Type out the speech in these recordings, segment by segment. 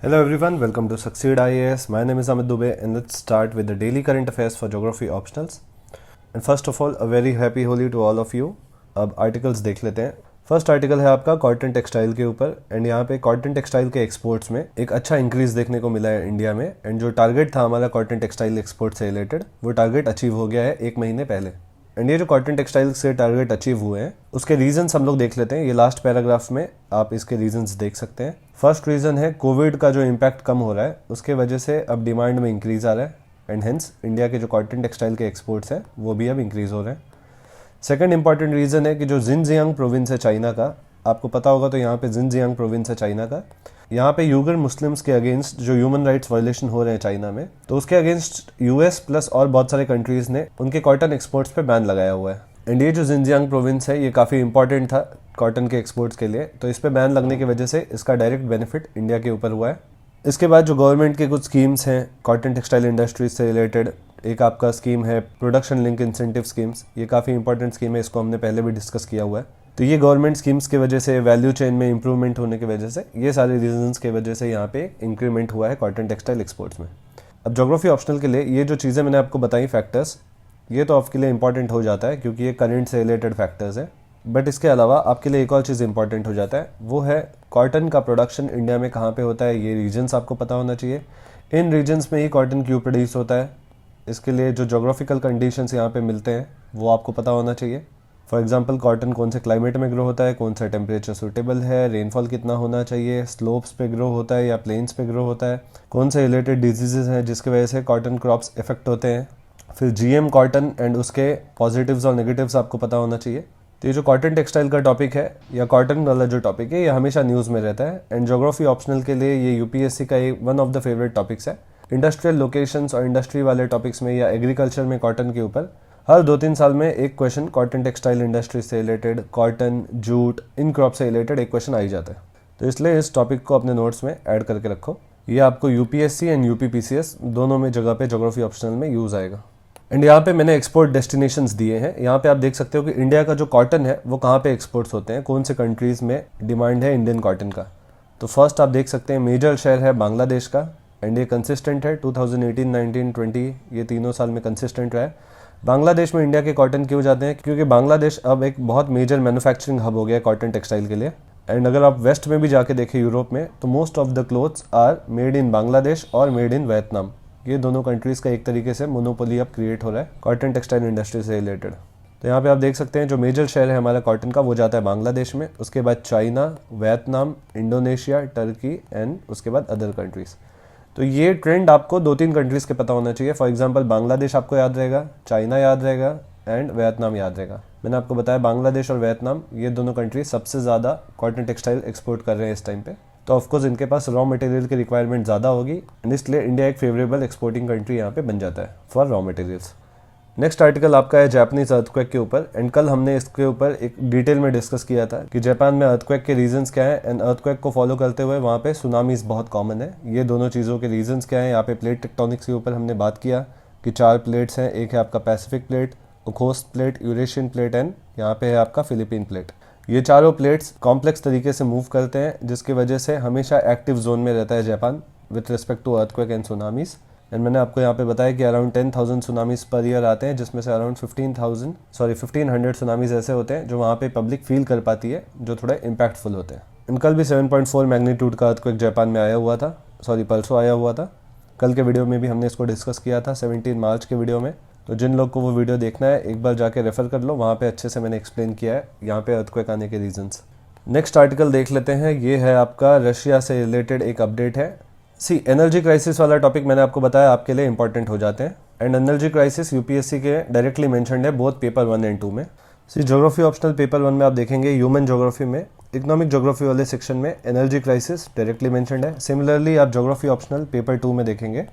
Hello everyone, welcome to Succeed IAS. My name is Amit Dubey and let's start with the daily current affairs for geography optionals. And first of all, a very happy Holi to all of you. अब articles देख लेते हैं। First article है आपका cotton textile के ऊपर and यहाँ पे कॉटन टेक्सटाइल के एक्सपोर्ट्स में एक अच्छा इंक्रीज देखने को मिला है इंडिया में। एंड जो टारगेट था हमारा कॉटन टेक्सटाइल एक्सपोर्ट से रिलेटेड, वो टारगेट अचीव हो गया है एक महीने पहले। एंड ये जो कॉटन टेक्सटाइल से टारगेट अचीव हुए हैं उसके रीजंस हम लोग देख लेते हैं। ये लास्ट पैराग्राफ में आप इसके रीजंस देख सकते हैं। फर्स्ट रीजन है कोविड का जो इम्पैक्ट कम हो रहा है उसके वजह से अब डिमांड में इंक्रीज आ रहा है एंड हेंस इंडिया के जो कॉटन टेक्सटाइल के एक्सपोर्ट्स हैं वो भी अब इंक्रीज हो रहे हैं। सेकंड इंपॉर्टेंट रीजन है कि जो जिनजियांग प्रोविंस है चाइना का, आपको पता होगा तो यहाँ पे जिनजियांग प्रोविंस है चाइना का, यहाँ पे यूगर मुस्लिम्स के अगेंस्ट जो ह्यूमन राइट्स वायलेशन हो रहे हैं चाइना में, तो उसके अगेंस्ट यूएस प्लस और बहुत सारे कंट्रीज ने उनके कॉटन एक्सपोर्ट्स पे बैन लगाया हुआ है। एंड ये जो जिनजियांग प्रोविंस है ये काफ़ी इंपॉर्टेंट था कॉटन के एक्सपोर्ट्स के लिए, तो इस पे बैन लगने की वजह से इसका डायरेक्ट बेनिफिट इंडिया के ऊपर हुआ है। इसके बाद जो गवर्नमेंट के कुछ स्कीम्स हैं कॉटन टेक्सटाइल इंडस्ट्रीज से रिलेटेड, एक आपका स्कीम है प्रोडक्शन लिंक इंसेंटिव स्कीम्स। ये काफ़ी इंपॉर्टेंट स्कीम है, इसको हमने पहले भी डिस्कस किया हुआ है। तो ये गवर्नमेंट स्कीम्स की वजह से, वैल्यू चेन में इंप्रूवमेंट होने की वजह से, ये सारे रीजंस की वजह से यहाँ पे इंक्रीमेंट हुआ है कॉटन टेक्सटाइल एक्सपोर्ट्स में। अब ज्योग्राफी ऑप्शनल के लिए ये जो चीज़ें मैंने आपको बताई फैक्टर्स, ये तो आपके लिए इंपॉर्टेंट हो जाता है क्योंकि ये करंट से रिलेटेड फैक्टर्स है। बट इसके अलावा आपके लिए एक और चीज़ इंपॉर्टेंट हो जाता है, वो है कॉटन का प्रोडक्शन इंडिया में कहाँ पे होता है। ये रीजन्स आपको पता होना चाहिए। इन रीजन्स में ही कॉटन क्यों प्रोड्यूस होता है, इसके लिए जो जोग्राफिकल कंडीशंस यहाँ पे मिलते हैं वो आपको पता होना चाहिए। फॉर एग्जांपल कॉटन कौन से क्लाइमेट में ग्रो होता है, कौन सा टेम्परेचर सूटेबल है, रेनफॉल कितना होना चाहिए, स्लोप्स पे ग्रो होता है या प्लेन्स पे ग्रो होता है, कौन से रिलेटेड डिजीजेस हैं जिसकी वजह से कॉटन क्रॉप्स इफेक्ट होते हैं, फिर जीएम कॉटन एंड उसके पॉजिटिव्स और नेगेटिव्स आपको पता होना चाहिए। तो ये जो कॉटन टेक्सटाइल का टॉपिक है या कॉटन वाला जो टॉपिक है ये हमेशा न्यूज़ में रहता है एंड ज्योग्राफी ऑप्शनल के लिए ये यूपीएससी का एक one of the favourite topics है। इंडस्ट्रियल लोकेशंस और इंडस्ट्री वाले टॉपिक्स में या एग्रीकल्चर में कॉटन के ऊपर हर 2-3 साल में एक क्वेश्चन कॉटन टेक्सटाइल इंडस्ट्री से related, cotton, jute, in crop से रिलेटेड एक क्वेश्चन आ ही जाता है। तो इसलिए इस टॉपिक को अपने नोट्स में ऐड करके रखो। ये आपको यूपीएससी एंड यूपीपीसीएस दोनों में जगह पे ज्योग्राफी ऑप्शनल में यूज़ आएगा। एंड यहाँ पे मैंने एक्सपोर्ट डेस्टिनेशंस दिए हैं। यहाँ पे आप देख सकते हो कि इंडिया का जो कॉटन है वो कहाँ पे एक्सपोर्ट्स होते हैं, कौन से कंट्रीज़ में डिमांड है इंडियन कॉटन का। तो फर्स्ट आप देख सकते हैं मेजर शेयर है बांग्लादेश का एंड ये कंसिस्टेंट है 2018, 19, 20 ये तीनों साल में कंसिस्टेंट रहा है। बांग्लादेश में इंडिया के कॉटन क्यों जाते हैं, क्योंकि बांग्लादेश अब एक बहुत मेजर मैन्युफैक्चरिंग हब हो गया है कॉटन टेक्सटाइल के लिए। एंड अगर आप वेस्ट में भी जाके देखें यूरोप में, तो most of the clothes are made in Bangladesh और मेड इन वियतनाम। ये दोनों कंट्रीज़ का एक तरीके से मोनोपोली अब क्रिएट हो रहा है कॉटन टेक्सटाइल इंडस्ट्री से रिलेटेड। तो यहाँ पे आप देख सकते हैं जो मेजर शेयर है हमारा कॉटन का वो जाता है बांग्लादेश में, उसके बाद China, Vietnam, Indonesia, Turkey and उसके बाद अदर कंट्रीज़। तो ये ट्रेंड आपको 2-3 कंट्रीज़ के पता होना चाहिए। फॉर एग्जांपल बांग्लादेश आपको याद रहेगा, चाइना याद रहेगा एंड वियतनाम याद रहेगा। मैंने आपको बताया बांग्लादेश और वियतनाम ये दोनों कंट्री सबसे ज़्यादा कॉटन टेक्सटाइल एक्सपोर्ट कर रहे हैं इस टाइम पे। तो ऑफकोर्स इनके पास रॉ मटेरियल की रिक्वायरमेंट ज़्यादा होगी एंड इसलिए इंडिया एक फेवरेबल एक्सपोर्टिंग कंट्री यहाँ पे बन जाता है for raw materials. Next article आपका है जापानीज अर्थक्वेक के ऊपर एंड कल हमने इसके ऊपर एक डिटेल में डिस्कस किया था कि जापान में अर्थक्वेक के रीजंस क्या है एंड अर्थक्वेक को फॉलो करते हुए वहाँ पे सुनामीज बहुत कॉमन है। ये दोनों चीज़ों के रीजंस क्या है, यहाँ पे प्लेट टेक्टोनिक्स के ऊपर हमने बात किया कि 4 प्लेट्स हैं। एक है आपका Pacific plate, Okhotsk plate, Eurasian plate and यहाँ पे है आपका फिलीपीन प्लेट। ये चारों प्लेट्स कॉम्प्लेक्स तरीके से मूव करते हैं जिसकी वजह से हमेशा एक्टिव जोन में रहता है Japan with respect to earthquake and tsunamis. And मैंने आपको यहाँ पे बताया कि अराउंड 10,000 सुनामीज पर ईयर आते हैं, जिसमें से अराउंड 1500 सुनामीज ऐसे होते हैं जो वहाँ पे पब्लिक फील कर पाती है, जो थोड़े इम्पैक्टफुल होते हैं। एंड कल भी 7.4 मैग्नीट्यूड का अर्थक्वेक जापान में आया हुआ था, परसों आया हुआ था। कल के वीडियो में भी हमने इसको डिस्कस किया था 17 मार्च के वीडियो में। तो जिन लोग को वो वीडियो देखना है एक बार जाके रेफर कर लो, वहाँ पे अच्छे से मैंने एक्सप्लेन किया है यहाँ पे अर्थक्वेक आने के रीजंस। नेक्स्ट आर्टिकल देख लेते हैं। ये है आपका रशिया से रिलेटेड एक अपडेट है। एनर्जी क्राइसिस वाला टॉपिक मैंने आपको बताया आपके लिए इंपॉर्टेंट हो जाते हैं एंड एनर्जी क्राइसिस यूपीएससी के डायरेक्टली मेंशन्ड है बोथ पेपर 1 एंड 2 में। ज्योग्राफी ऑप्शनल पेपर 1 में आप देखेंगे ह्यूमन ज्योग्राफी में इकोनॉमिक ज्योग्राफी वाले सेक्शन में एनर्जी क्राइसिस डायरेक्टली मेंशन्ड है। सिमिलरली आप ज्योग्राफी ऑप्शनल पेपर 2 में देखेंगे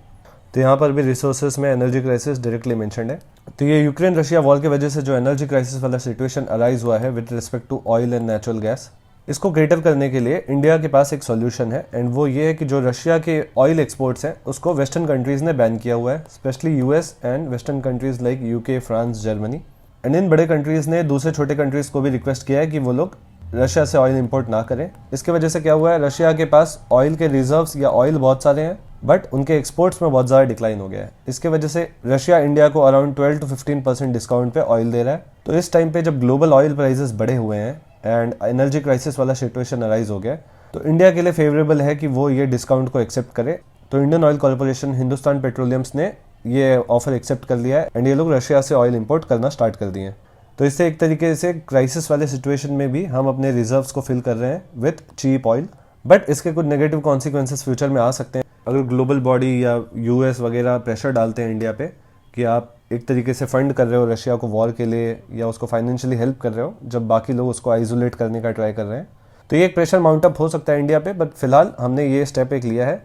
तो यहाँ पर भी रिसोर्सेज में एनर्जी क्राइसिस डायरेक्टली मेंशन्ड है। तो ये यूक्रेन रशिया वॉर की वजह से जो एनर्जी क्राइसिस वाला सिचुएशन अराइज हुआ है with respect to oil and natural gas, इसको कैटर करने के लिए इंडिया के पास एक सॉल्यूशन है एंड वो ये है कि जो रशिया के ऑयल एक्सपोर्ट्स हैं उसको वेस्टर्न कंट्रीज़ ने बैन किया हुआ है, specially US and western countries like UK, France, Germany. And in बड़े कंट्रीज़ ने दूसरे छोटे कंट्रीज़ को भी रिक्वेस्ट किया है कि वो लोग रशिया से ऑयल इंपोर्ट ना करें। इसके वजह से क्या हुआ है, रशिया के पास ऑयल के रिजर्व्स या ऑयल बहुत सारे हैं बट उनके एक्सपोर्ट्स में बहुत ज़्यादा डिक्लाइन हो गया है। इसके वजह से रशिया इंडिया को अराउंड 12 to 15% डिस्काउंट पे ऑयल दे रहा है। तो इस टाइम पे जब ग्लोबल ऑयल प्राइसेस बढ़े हुए हैं एंड एनर्जी क्राइसिस वाला सिचुएशन अराइज हो गया, तो इंडिया के लिए फेवरेबल है कि वो ये डिस्काउंट को एक्सेप्ट करे। तो Indian oil corporation, Hindustan petroleums ने ये ऑफर एक्सेप्ट कर लिया है एंड ये लोग रशिया से ऑयल इंपोर्ट करना स्टार्ट कर दिए हैं। तो इससे एक तरीके से क्राइसिस वाले सिचुएशन में भी हम अपने रिजर्व्स को फिल कर रहे हैं विथ चीप ऑयल। बट इसके कुछ नेगेटिव कॉन्सिक्वेंसेस फ्यूचर में आ सकते हैं। अगर ग्लोबल बॉडी या यूएस वगैरह प्रेशर डालते हैं इंडिया पे कि आप एक तरीके से फंड कर रहे हो रशिया को वॉर के लिए या उसको फाइनेंशियली हेल्प कर रहे हो, जब बाकी लोग उसको आइसोलेट करने का ट्राई कर रहे हैं, तो ये एक प्रेशर माउंट अप हो सकता है इंडिया पे। बट फिलहाल हमने ये स्टेप एक लिया है।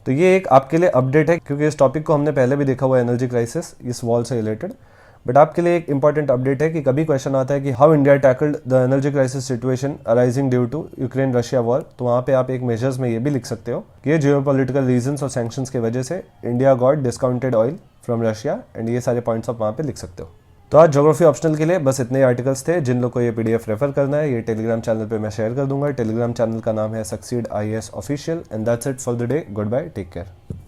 तो ये एक आपके लिए अपडेट है क्योंकि इस टॉपिक को हमने पहले भी देखा हुआ है, एनर्जी क्राइसिस इस वॉर से रिलेटेड। बट आपके लिए एक इंपॉर्टेंट अपडेट है कि कभी क्वेश्चन आता है कि how India tackled the energy crisis situation arising due to Ukraine Russia war. तो वहाँ पे आप एक मेजर्स में ये भी लिख सकते हो कि ये जियोपॉलिटिकल रीजंस और सैंक्शंस की वजह से India got discounted oil from Russia, and ये सारे पॉइंट्स आप वहाँ पे लिख सकते हो। तो आज ज्योग्राफी ऑप्शनल के लिए बस इतने ही आर्टिकल्स थे। जिन लोग को ये पीडीएफ रेफर करना है, ये टेलीग्राम चैनल पे मैं शेयर कर दूंगा। टेलीग्राम चैनल का नाम है succeed IAS official, and that's it for the day. Good bye, take care.